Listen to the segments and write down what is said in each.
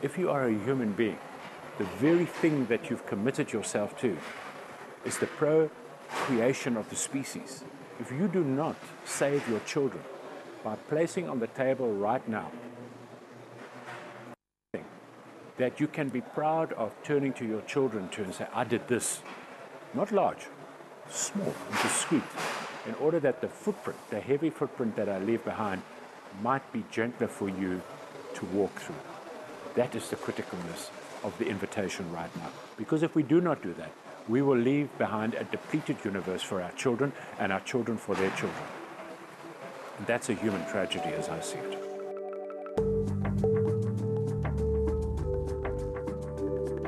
If you are a human being, the very thing that you've committed yourself to is the procreation of the species. If you do not save your children by placing on the table right now that you can be proud of turning to your children to and say, I did this, not large, small and discreet, in order that the footprint, the heavy footprint that I leave behind, might be gentler for you to walk through. That is the criticalness of the invitation right now. Because if we do not do that, we will leave behind a depleted universe for our children and our children for their children. And that's a human tragedy as I see it.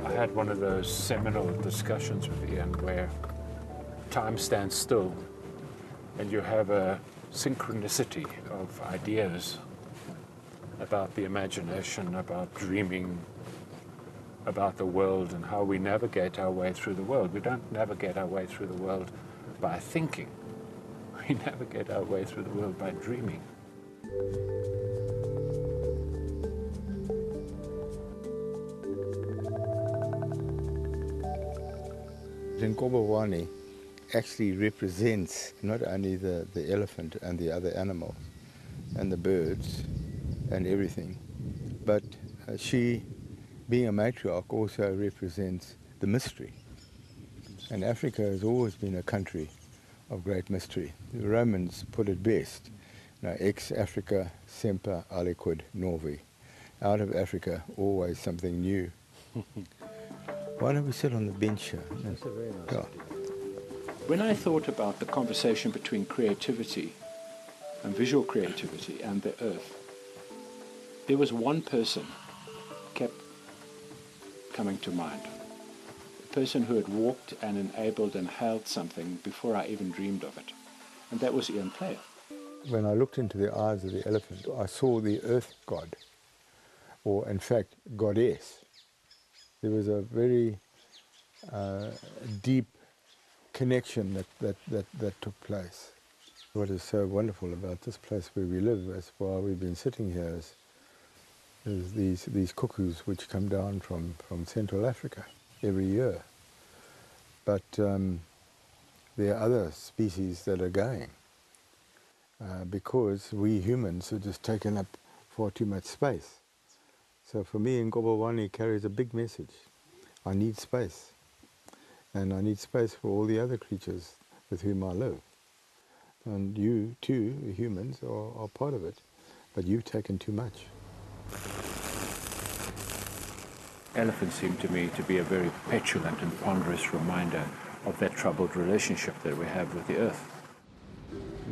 I had one of those seminal discussions with Ian where time stands still and you have a synchronicity of ideas about the imagination, about dreaming, about the world and how we navigate our way through the world. We don't navigate our way through the world by thinking. We navigate our way through the world by dreaming. Ngobelwani actually represents not only the elephant and the other animals and the birds and everything, but she, being a matriarch, also represents the mystery. And Africa has always been a country of great mystery. The Romans put it best, ex Africa semper aliquid novi. Out of Africa, always something new. Why don't we sit on the bench here? That's a very nice idea. When I thought about the conversation between creativity and visual creativity and the earth, there was one person kept coming to mind. A person who had walked and enabled and held something before I even dreamed of it. And that was Ian Player. When I looked into the eyes of the elephant, I saw the earth god, or in fact, goddess. There was a very deep connection that took place. What is so wonderful about this place where we live, as while we've been sitting here, is these cuckoos which come down from Central Africa every year. But there are other species that are going because we humans have just taken up far too much space. So for me, Ngobelwani carries a big message. I need space. And I need space for all the other creatures with whom I live. And you, too, humans, are part of it. But you've taken too much. Elephants seem to me to be a very petulant and ponderous reminder of that troubled relationship that we have with the earth.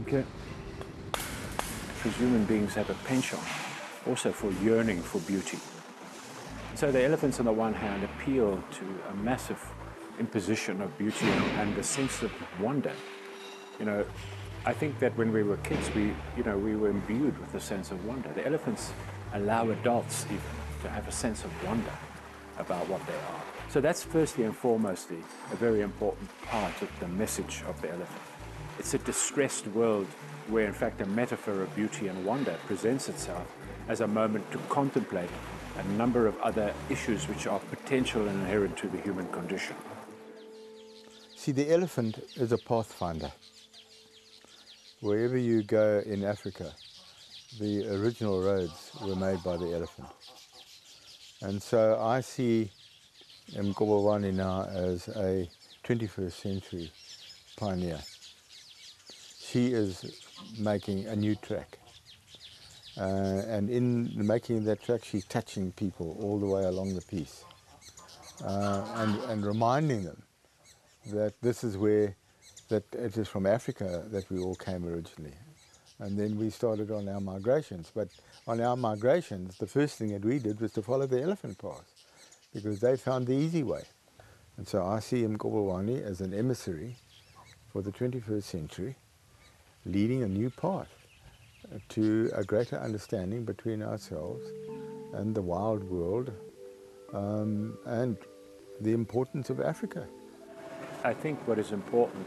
Okay. Because human beings have a penchant also for yearning for beauty. So the elephants on the one hand appeal to a massive imposition of beauty and the sense of wonder. I think that when we were kids, we were imbued with a sense of wonder. The elephants allow adults even to have a sense of wonder about what they are. So that's firstly and foremostly a very important part of the message of the elephant. It's a distressed world where in fact a metaphor of beauty and wonder presents itself as a moment to contemplate a number of other issues which are potential and inherent to the human condition. See, the elephant is a pathfinder. Wherever you go in Africa, the original roads were made by the elephant. And so I see Ngobelwani now as a 21st century pioneer. She is making a new track. And in making that track, she's touching people all the way along the piece. And reminding them that this is where, that it is from Africa that we all came originally. And then we started on our migrations. But on our migrations, the first thing that we did was to follow the elephant path, because they found the easy way. And so I see Ngobelwani as an emissary for the 21st century, leading a new path to a greater understanding between ourselves and the wild world, and the importance of Africa. I think what is important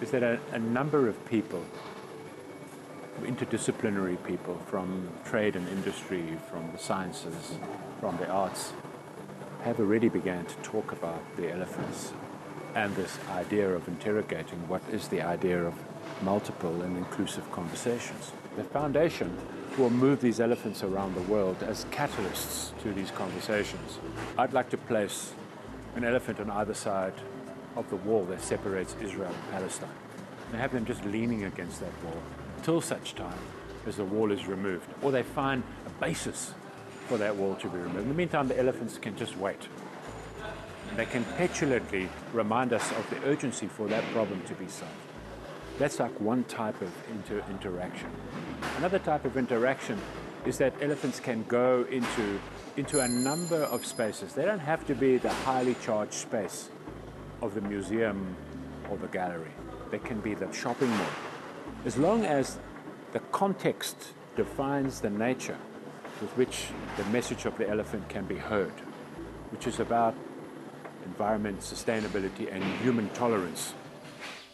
is that a number of people interdisciplinary people from trade and industry, from the sciences, from the arts, have already began to talk about the elephants and this idea of interrogating what is the idea of multiple and inclusive conversations. The foundation will move these elephants around the world as catalysts to these conversations. I'd like to place an elephant on either side of the wall that separates Israel and Palestine, and have them just leaning against that wall till such time as the wall is removed, or they find a basis for that wall to be removed. In the meantime, the elephants can just wait. And they can petulantly remind us of the urgency for that problem to be solved. That's like one type of interaction. Another type of interaction is that elephants can go into a number of spaces. They don't have to be the highly charged space of the museum or the gallery. They can be the shopping mall. As long as the context defines the nature with which the message of the elephant can be heard, which is about environment, sustainability, and human tolerance.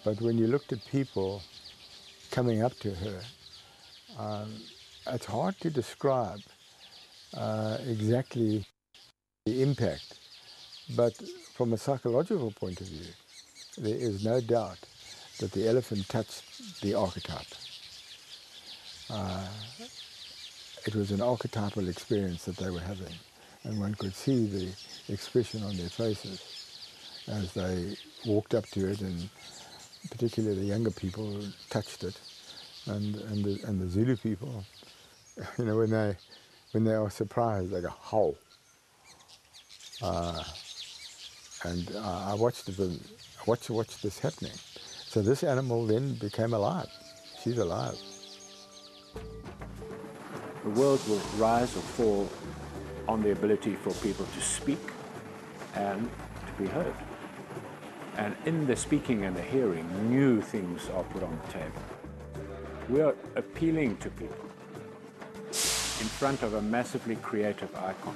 But when you looked at people coming up to her, it's hard to describe exactly the impact. But from a psychological point of view, there is no doubt that the elephant touched the archetype. It was an archetypal experience that they were having, and one could see the expression on their faces as they walked up to it, and particularly the younger people touched it, and the Zulu people, you know, when they are surprised, they go howl. And I watched this happening. So this animal then became alive. She's alive. The world will rise or fall on the ability for people to speak and to be heard. And in the speaking and the hearing, new things are put on the table. We are appealing to people in front of a massively creative icon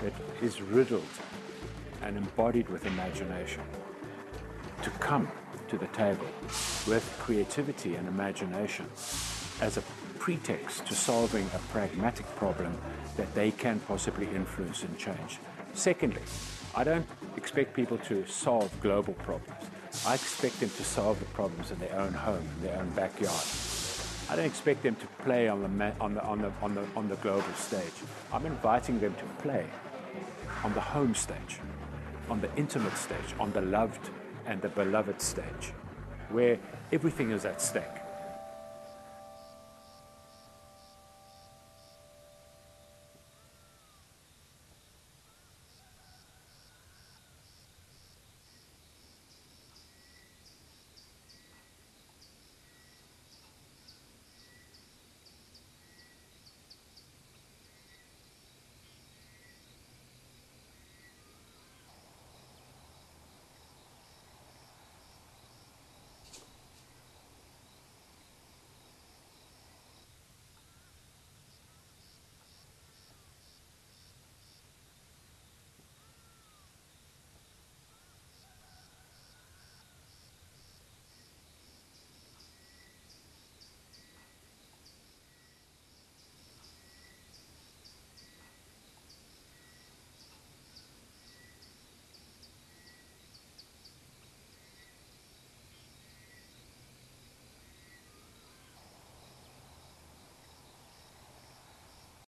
that is riddled and embodied with imagination, to come to the table with creativity and imagination as a pretext to solving a pragmatic problem that they can possibly influence and change. Secondly, I don't expect people to solve global problems. I expect them to solve the problems in their own home, in their own backyard. I don't expect them to play on the global stage. I'm inviting them to play on the home stage, on the intimate stage, on the loved and the beloved stage, where everything is at stake.